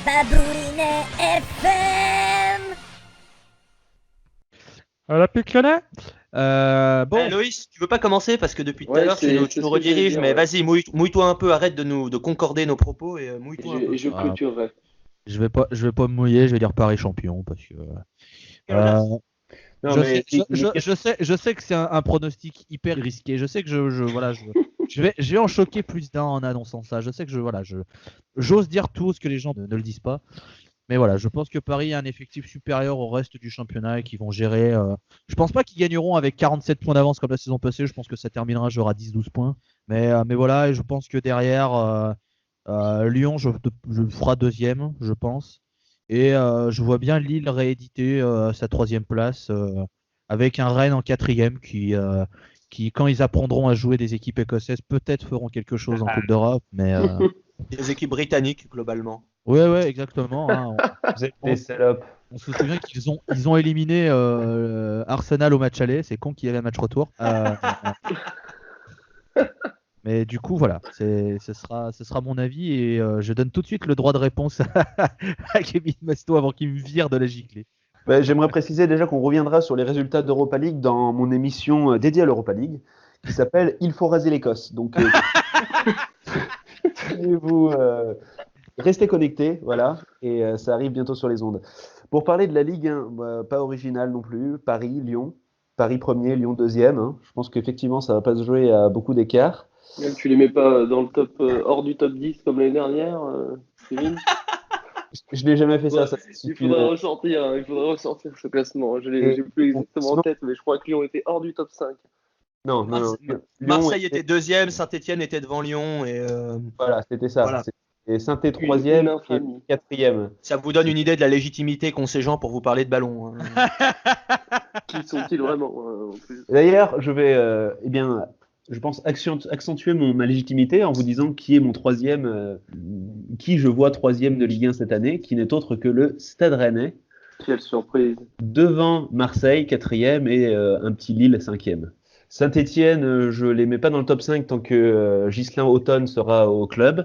Baboulinet FM. La Piclonet bon. Loïs, tu veux pas commencer parce que depuis tout à Ouais, l'heure tu c'est nous ce que j'allais rediriges, dire, mais ouais. vas-y, mouille-toi un peu, arrête de concorder nos propos et mouille-toi un peu. Et je clôturerai. Je vais pas me mouiller, je vais dire Paris champion parce que Quelle audace. Non, je, mais sais, je sais que c'est un pronostic hyper risqué. Je sais que je vais en choquer plus d'un en annonçant ça. Je sais que j'ose dire tout ce que les gens ne le disent pas. Mais voilà, je pense que Paris a un effectif supérieur au reste du championnat et qu'ils vont gérer. Je pense pas qu'ils gagneront avec 47 points d'avance comme la saison passée. Je pense que ça terminera genre à 10-12 points. Mais voilà, et je pense que derrière, Lyon, je ferai deuxième, je pense. Et je vois bien Lille rééditer sa troisième place avec un Rennes en quatrième qui, quand ils apprendront à jouer des équipes écossaises, peut-être feront quelque chose en Coupe d'Europe. Mais Des équipes britanniques globalement. ouais, exactement. Hein. vous êtes des salopes. On se souvient qu'ils ont éliminé Arsenal au match aller. C'est con qu'il y avait un match retour. Mais du coup, voilà, ce sera mon avis et je donne tout de suite le droit de réponse à Kevin Masto avant qu'il me vire de la giclée. J'aimerais préciser déjà qu'on reviendra sur les résultats d'Europa League dans mon émission dédiée à l'Europa League qui s'appelle Il faut raser l'Écosse. Donc, vous restez connectés, voilà, et ça arrive bientôt sur les ondes. Pour parler de la Ligue 1, pas original non plus, Paris, Lyon, Paris premier, Lyon deuxième. Hein. Je pense qu'effectivement, ça va pas se jouer à beaucoup d'écart. Même tu les mets pas dans le top, hors du top 10 comme l'année dernière, Céline. Je n'ai jamais fait ça. Il faudrait ressortir ce classement. Je l'ai plus exactement en tête, mais je crois que Lyon était hors du top 5. Non. Marseille était deuxième, Saint-Etienne était devant Lyon et voilà, c'était ça. Voilà. Et Saint-Étienne troisième et quatrième. Ça vous donne une idée de la légitimité qu'ont ces gens pour vous parler de ballon. Hein. Qui sont-ils vraiment en plus. D'ailleurs, je vais, je pense accentuer ma légitimité en vous disant qui est mon troisième, qui je vois troisième de Ligue 1 cette année, qui n'est autre que le Stade Rennais. Quelle surprise. Devant Marseille, quatrième, et un petit Lille, cinquième. Saint-Étienne, je les mets pas dans le top 5 tant que Ghislain Automne sera au club.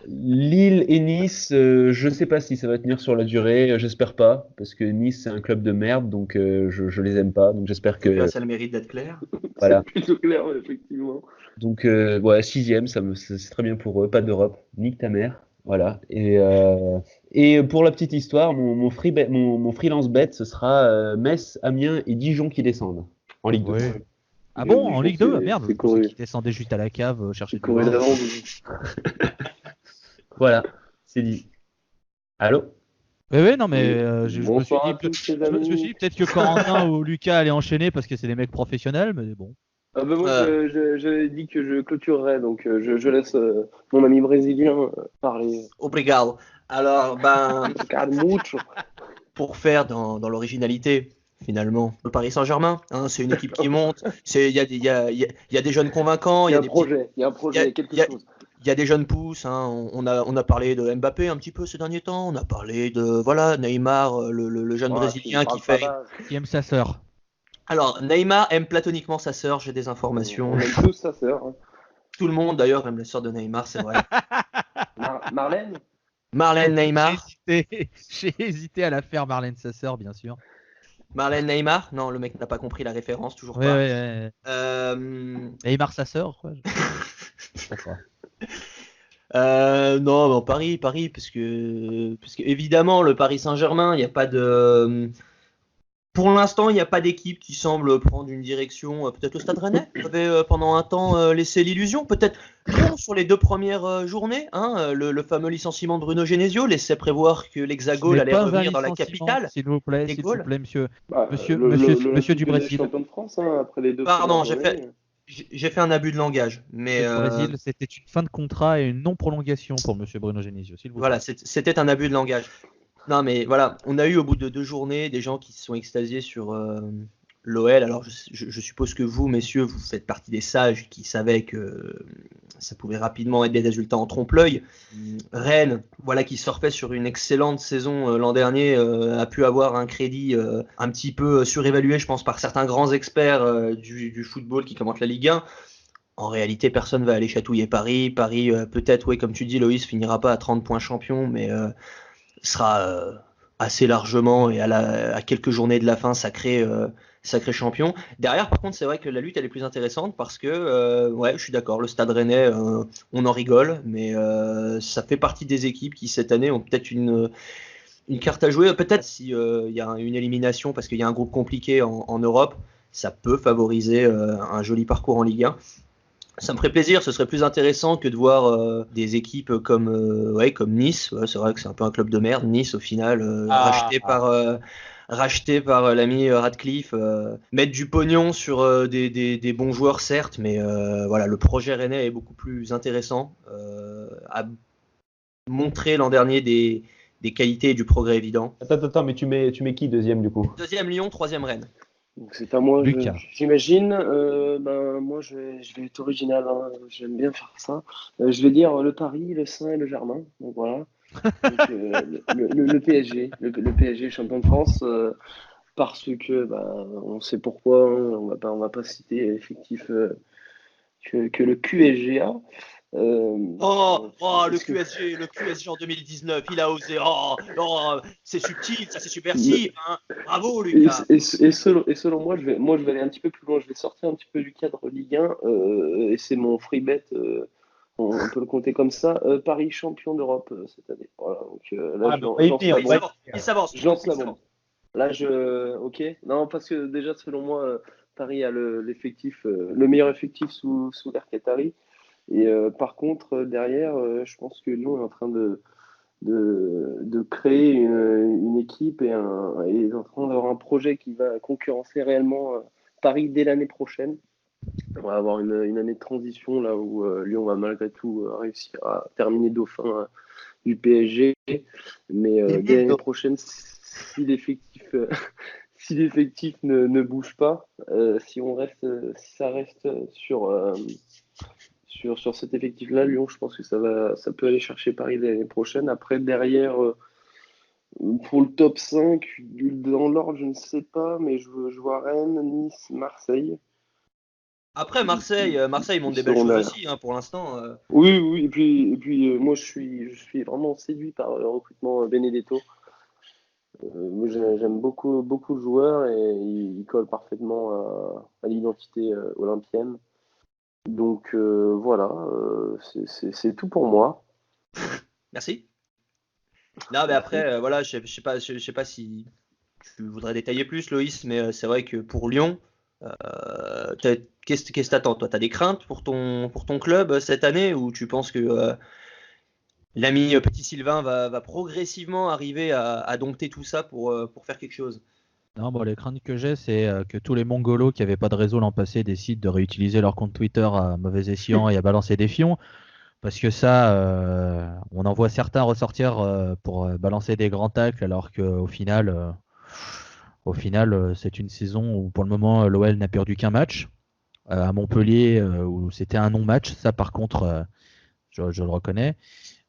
Lille et Nice, je sais pas si ça va tenir sur la durée, j'espère pas, parce que Nice c'est un club de merde, donc je les aime pas, donc j'espère que... Ça a le mérite d'être clair. Voilà. C'est plutôt clair, effectivement. Donc ouais, sixième, c'est très bien pour eux, pas d'Europe, nique ta mère, voilà. Et pour la petite histoire, mon freelance bet, ce sera Metz, Amiens et Dijon qui descendent en Ligue 2. Ouais. Ah bon, en Ligue 2 Merde, c'est je pensais couru. qu'ils descendaient juste à la cave chercher du Corée vin. d'avance. Voilà, c'est dit. Allô? Ouais, non, mais je me suis Bonsoir à dit, tous, les je me suis amis. dit peut-être que Corentin ou Lucas allaient enchaîner parce que c'est des mecs professionnels, mais bon. Ah bah moi, j'avais dit que je clôturerais, donc je laisse mon ami brésilien parler. Obrigado. Alors, Mucho. pour faire dans l'originalité, finalement, le Paris Saint-Germain, hein, c'est une équipe qui monte. Il y a des jeunes convaincants. Il y a un projet, il y a quelque chose. Il y a des jeunes pousses, hein. On a parlé de Mbappé un petit peu ces derniers temps. On a parlé de Neymar, le jeune brésilien Qui aime sa sœur. Alors, Neymar aime platoniquement sa sœur, j'ai des informations. On aime tous sa sœur. Hein. Tout le monde d'ailleurs aime la sœur de Neymar, c'est vrai. Marlène. Marlène Neymar. J'ai hésité à la faire, Marlène, sa sœur, bien sûr. Marlène Neymar? Non, le mec n'a pas compris la référence, toujours pas. Ouais. Neymar, sa sœur, quoi. Je sais pas. Non, Paris, parce que évidemment le Paris Saint-Germain, il n'y a pas de, pour l'instant, il n'y a pas d'équipe qui semble prendre une direction. Peut-être le Stade Rennais avait pendant un temps laissé l'illusion. Peut-être Lyon sur les 2 premières journées. Hein, le fameux licenciement de Bruno Genesio laissait prévoir que l'Hexagone allait revenir dans la capitale. S'il vous plaît, monsieur. Bah, Monsieur du Brésil. Champion de France, hein, après les 2. Pardon, j'ai fait un abus de langage. Mais Le Brésil, c'était une fin de contrat et une non-prolongation pour monsieur Bruno Genesio. S'il vous plaît. Voilà, c'était un abus de langage. Non, mais voilà, on a eu au bout de 2 journées des gens qui se sont extasiés sur l'OL. Alors, je suppose que vous, messieurs, vous faites partie des sages qui savaient que ça pouvait rapidement être des résultats en trompe-l'œil. Rennes, voilà, qui surfait sur une excellente saison l'an dernier, a pu avoir un crédit un petit peu surévalué, je pense, par certains grands experts du football qui commentent la Ligue 1. en réalité, personne va aller chatouiller Paris. Paris, peut-être, oui, comme tu dis, Loïs finira pas à 30 points champion, mais sera assez largement et à quelques journées de la fin sacré champion. Derrière, par contre, c'est vrai que la lutte elle est plus intéressante parce que, ouais, je suis d'accord, le Stade Rennais, on en rigole, mais ça fait partie des équipes qui cette année ont peut-être une carte à jouer. Peut-être si il y a une élimination parce qu'il y a un groupe compliqué en Europe, ça peut favoriser un joli parcours en Ligue 1. Ça me ferait plaisir, ce serait plus intéressant que de voir des équipes comme Nice. Ouais, c'est vrai que c'est un peu un club de merde, Nice au final, racheté par l'ami Radcliffe, mettre du pognon sur des bons joueurs certes, mais voilà, le projet rennais est beaucoup plus intéressant, a montré l'an dernier des qualités et du progrès évident. Attends, mais tu mets qui deuxième du coup? Deuxième Lyon, troisième Rennes. Donc c'est à moi, Lucas. j'imagine. Moi, je vais être original, hein. J'aime bien faire ça. Je vais dire le Paris, le Saint et le Germain. Donc voilà. Donc, le PSG, le PSG champion de France, parce que on sait pourquoi. Hein. On va pas citer l'effectif que le QSG a. Le QSG en 2019, il a osé. C'est subtil, ça c'est subversif. Hein. Bravo Lucas. Et selon moi, je vais aller un petit peu plus loin. Je vais sortir un petit peu du cadre Ligue 1 et c'est mon free bet. On peut le compter comme ça. Paris champion d'Europe cette année. Voilà. Donc là, Il s'avance. Je lance la bombe. Là, ok. Non, parce que déjà, selon moi, Paris a l'effectif, le meilleur effectif sous l'ère Qatari. Et par contre, derrière, je pense que Lyon est en train de créer une équipe et est en train d'avoir un projet qui va concurrencer réellement Paris dès l'année prochaine. On va avoir une année de transition là où Lyon va malgré tout réussir à terminer dauphin du PSG. Mais dès l'année prochaine, si l'effectif ne bouge pas, si ça reste sur cet effectif-là, Lyon, je pense que ça peut aller chercher Paris l'année prochaine. Après, derrière, pour le top 5, dans l'ordre, je ne sais pas, mais je vois Rennes, Nice, Marseille. Après, Marseille montre des belles choses aussi, hein, pour l'instant. Oui, et puis moi, je suis vraiment séduit par le recrutement Benedetto. Moi, j'aime beaucoup le joueur et il colle parfaitement à l'identité olympienne. Donc voilà, c'est tout pour moi. Merci. Non, mais après, voilà, je sais pas si tu voudrais détailler plus, Loïs, mais c'est vrai que pour Lyon, qu'est-ce que t'attends, toi? T'as des craintes pour ton club cette année ou tu penses que l'ami Petit Sylvain va progressivement arriver à dompter tout ça pour faire quelque chose? Non, bon, les craintes que j'ai, c'est que tous les mongolos qui n'avaient pas de réseau l'an passé décident de réutiliser leur compte Twitter à mauvais escient et à balancer des fions. Parce que ça, on en voit certains ressortir pour balancer des grands tacles, alors qu'au final, c'est une saison où pour le moment l'OL n'a perdu qu'un match. À Montpellier, où c'était un non-match. Ça, par contre, je le reconnais.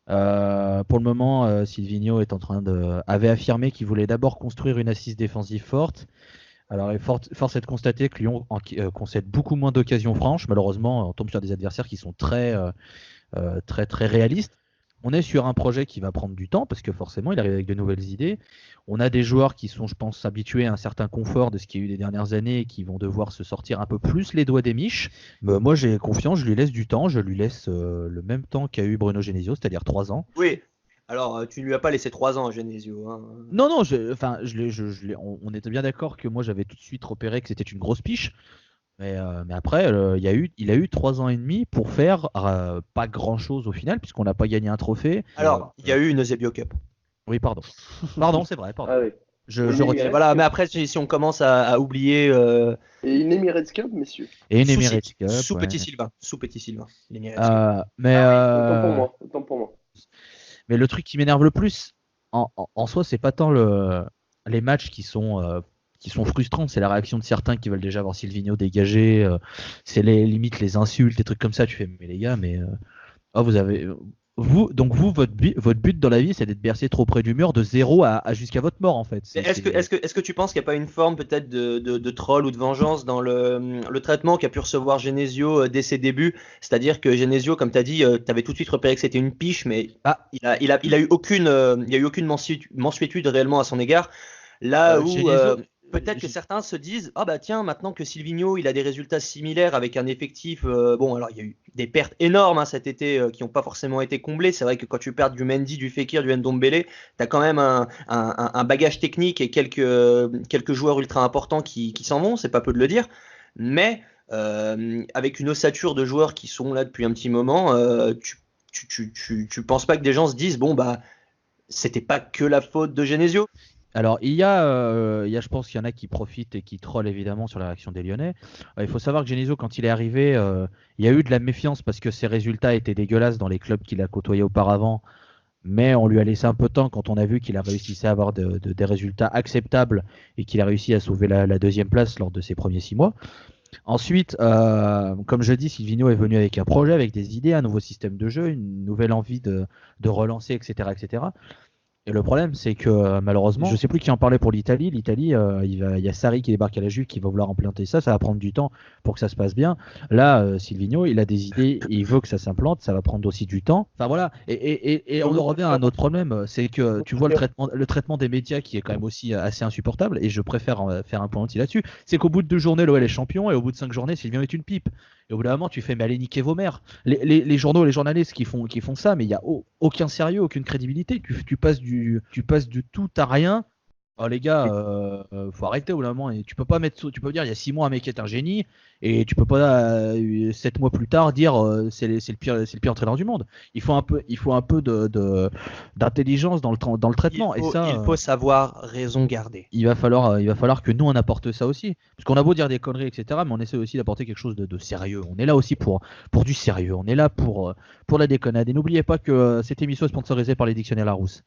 Pour le moment, Silvino avait affirmé qu'il voulait d'abord construire une assise défensive forte. Alors, force est de constater que Lyon concède beaucoup moins d'occasions franches. Malheureusement, on tombe sur des adversaires qui sont très réalistes. On est sur un projet qui va prendre du temps parce que forcément, il arrive avec de nouvelles idées. On a des joueurs qui sont, je pense, habitués à un certain confort de ce qu'il y a eu les dernières années et qui vont devoir se sortir un peu plus les doigts des miches. Mais moi, j'ai confiance, je lui laisse du temps. Je lui laisse le même temps qu'a eu Bruno Genesio, c'est-à-dire 3 ans. Oui. Alors, tu ne lui as pas laissé 3 ans à Genesio. Hein. Non, on était bien d'accord que moi, j'avais tout de suite repéré que c'était une grosse piche. Mais après, il a eu 3 ans et demi pour faire pas grand chose au final, puisqu'on n'a pas gagné un trophée. Alors, il y a eu une Eusebio Cup. Oui, pardon. Pardon, c'est vrai. Pardon. Ah oui. Je retire. Voilà, mais après, si on commence à oublier. Et une Emirates Cup, messieurs. Et une Emirates Cup. Sous ouais. Petit Sylvain. Autant pour moi. Mais le truc qui m'énerve le plus, en soi, c'est pas tant les matchs qui sont frustrants, c'est la réaction de certains qui veulent déjà voir Silvino dégager. C'est limite les insultes, des trucs comme ça. Tu fais, mais les gars, vous avez. vous, votre but dans la vie, c'est d'être bercé trop près du mur, de zéro à jusqu'à votre mort, en fait. Est-ce que tu penses qu'il n'y a pas une forme peut-être de troll ou de vengeance dans le traitement qu'a pu recevoir Genesio dès ses débuts? C'est-à-dire que Genesio, comme tu as dit, tu avais tout de suite repéré que c'était une piche, mais Ah, il a eu aucune, il y a eu aucune mansuétude réellement à son égard. Là où Genesio, peut-être que G- certains se disent, ah bah tiens, maintenant que Silvino il a des résultats similaires avec un effectif, bon alors il y a eu des pertes énormes hein, cet été qui n'ont pas forcément été comblées. C'est vrai que quand tu perds du Mendy, du Fekir, du Ndombele, tu as quand même un bagage technique et quelques joueurs ultra importants qui s'en vont, c'est pas peu de le dire. Mais avec une ossature de joueurs qui sont là depuis un petit moment, tu penses pas que des gens se disent, bon bah c'était pas que la faute de Genesio? Alors, je pense qu'il y en a qui profitent et qui trollent évidemment sur la réaction des Lyonnais. Il faut savoir que Genesio, quand il est arrivé, il y a eu de la méfiance parce que ses résultats étaient dégueulasses dans les clubs qu'il a côtoyés auparavant. Mais on lui a laissé un peu de temps quand on a vu qu'il a réussi à avoir des résultats acceptables et qu'il a réussi à sauver la deuxième place lors de ses premiers 6 mois. Ensuite, comme je dis, Silvino est venu avec un projet, avec des idées, un nouveau système de jeu, une nouvelle envie de relancer, etc., etc. Et le problème, c'est que malheureusement, je sais plus qui en parlait pour l'Italie. L'Italie, il y a Sarri qui débarque à la Juve qui va vouloir implanter ça. Ça va prendre du temps pour que ça se passe bien. Là, Silvino, il a des idées, il veut que ça s'implante. Ça va prendre aussi du temps. Enfin voilà. Et on en revient à un autre problème, c'est que tu vois le traitement des médias qui est quand même aussi assez insupportable. Et je préfère faire un point aussi là-dessus. C'est qu'au bout de 2 journées, l'OL est champion et au bout de 5 journées, Silvino est une pipe. Et au bout d'un moment, tu fais mais allez niquer vos mères. Les journaux, les journalistes qui font ça, mais il n'y a aucun sérieux, aucune crédibilité. Tu passes du tout à rien. Oh les gars, faut arrêter au bout d'un moment. Et tu peux pas tu peux dire il y a 6 mois un mec est un génie et tu peux pas 7 mois plus tard dire c'est le pire entraîneur du monde. Il faut un peu d'intelligence dans le traitement et ça. Il faut savoir raison garder. Il va falloir que nous on apporte ça aussi. Parce qu'on a beau dire des conneries, etc. Mais on essaie aussi d'apporter quelque chose de sérieux. On est là aussi pour du sérieux. On est là pour la déconnade. Et n'oubliez pas que cette émission est sponsorisée par les dictionnaires Larousse.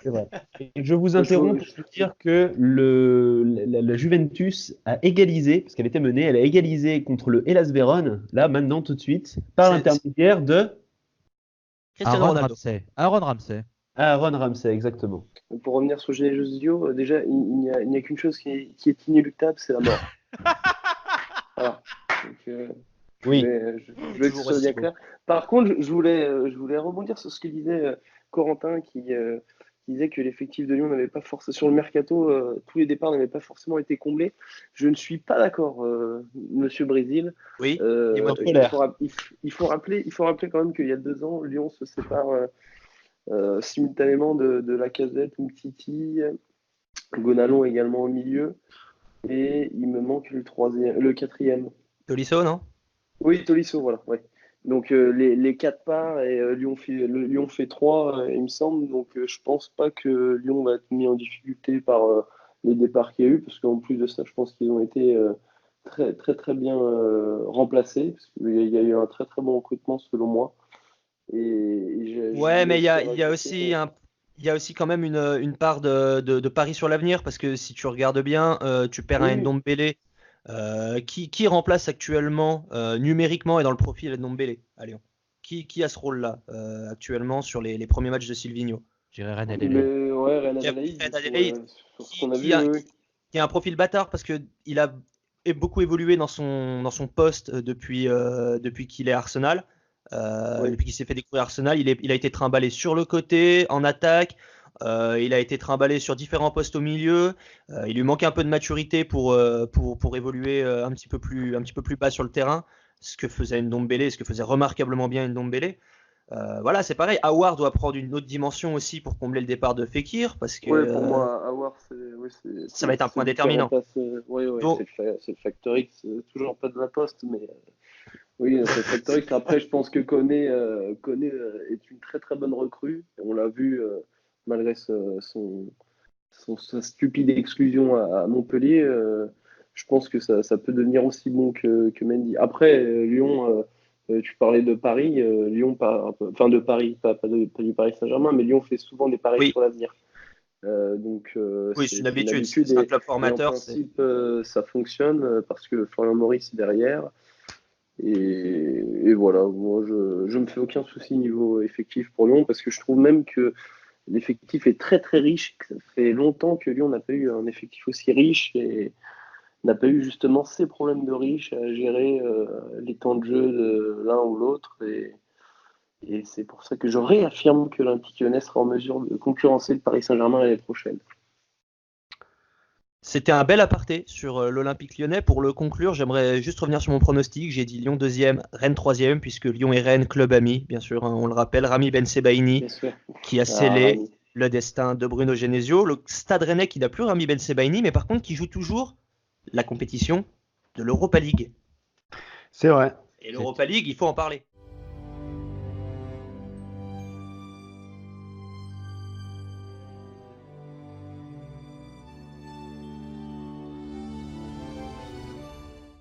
C'est vrai. Et je vous interromps pour vous dire que la Juventus a égalisé, parce qu'elle était menée, elle a égalisé contre le Hellas Vérone, là, maintenant, tout de suite, par l'intermédiaire de Cristiano Aaron Ronaldo. Ramsey. Aaron Ramsey, exactement. Pour revenir sur Genesio, déjà, il n'y a qu'une chose qui est inéluctable, c'est la mort. Voilà. Donc, Oui. je voulais que ce soit bien clair. Par contre, je voulais rebondir sur ce que disait Corentin, qui disait que l'effectif de Lyon n'avait pas forcément, sur le mercato, tous les départs n'avaient pas forcément été comblés. Je ne suis pas d'accord, Monsieur Brésil. Oui. Il faut rappeler quand même qu'il y a 2 ans, Lyon se sépare simultanément de Lacazette, Umtiti, Gonalon également au milieu, et il me manque le quatrième. Tolisso, non? Oui, Tolisso, voilà. Ouais. Donc les 4 parts et Lyon fait 3, il me semble. Donc je pense pas que Lyon va être mis en difficulté par les départs qu'il y a eu, parce qu'en plus de ça, je pense qu'ils ont été très très très bien remplacés, parce qu'il y a eu un très très bon recrutement selon moi. Ouais, mais il y a aussi quand même une part de pari sur l'avenir, parce que si tu regardes bien, tu perds un Oui. Ndombele qui remplace actuellement numériquement et dans le profil Ndombele à Lyon. Qui a ce rôle-là actuellement sur les premiers matchs de Silvino? Je dirais René Mais Adelaide. ouais, Real Qui a Adelaide, Fred Adelaide, sur ce qu'on a qui vu, oui. a un profil bâtard parce qu'il a beaucoup évolué dans son poste depuis qu'il est à Arsenal. Oui. Depuis qu'il s'est fait découvrir Arsenal, il a été trimballé sur le côté, en attaque. Il a été trimballé sur différents postes au milieu. Il lui manquait un peu de maturité pour évoluer un petit peu plus bas sur le terrain, ce que faisait Ndombele, ce que faisait remarquablement bien Ndombele. Voilà, c'est pareil. Awar doit prendre une autre dimension aussi pour combler le départ de Fekir, parce que Ouais, pour moi, Awar, ça va être un point celui qui déterminant. remplace, Donc- c'est le Factor X, toujours pas de la poste, mais oui, c'est le Factor X. Après, je pense que Koné est une très très bonne recrue. On l'a vu malgré sa stupide exclusion à Montpellier. Je pense que ça peut devenir aussi bon que Mendy. Après, Lyon, tu parlais de Paris, Lyon, enfin de Paris, pas du Paris Saint-Germain, mais Lyon fait souvent des paris Oui. sur l'avenir. Oui, c'est une habitude. C'est un club et en formateur. principe, ça fonctionne parce que Florian Maurice est derrière. Et voilà, moi je me fais aucun souci niveau effectif pour Lyon parce que je trouve même que l'effectif est très très riche. Ça fait longtemps que Lyon n'a pas eu un effectif aussi riche et n'a pas eu justement ces problèmes de riches à gérer les temps de jeu de l'un ou l'autre. Et c'est pour ça que je réaffirme que l'Olympique Lyonnais sera en mesure de concurrencer le Paris Saint-Germain l'année prochaine. C'était un bel aparté sur l'Olympique Lyonnais. Pour le conclure, j'aimerais juste revenir sur mon pronostic. J'ai dit Lyon 2e, Rennes 3e, puisque Lyon et Rennes, club ami, bien sûr, hein, on le rappelle. Rami Ben Sebaini Bien sûr. qui a scellé Rami. le destin de Bruno Genesio. Le Stade Rennais qui n'a plus Rami Ben Sebaini, mais par contre qui joue toujours la compétition de l'Europa League. C'est vrai. Et l'Europa League, il faut en parler.